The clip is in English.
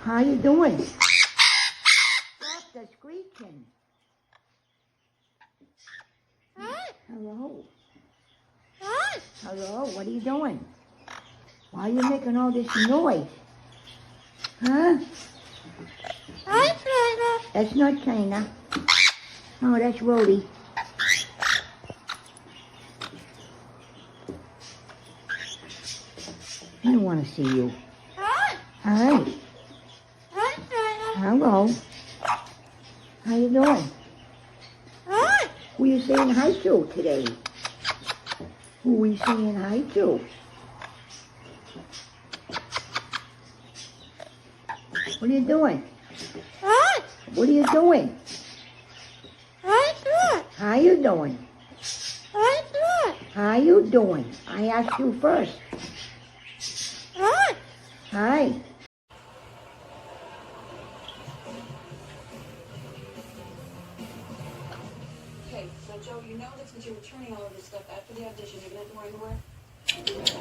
How you doing? Stop the squeaking. Hello. Hello, what are you doing? Why are you making all this noise? Huh? That's not China. Oh, that's Rhodey. I don't want to see you. Hi. Hello. How you doing? Who are you saying hi to today? Who are you saying hi to? What are you doing? What are you doing? How you doing? How you doing? I asked you first. Hi. Okay, so Joe, you know that since you're returning all of this stuff after the audition, you're going to have to wear underwear?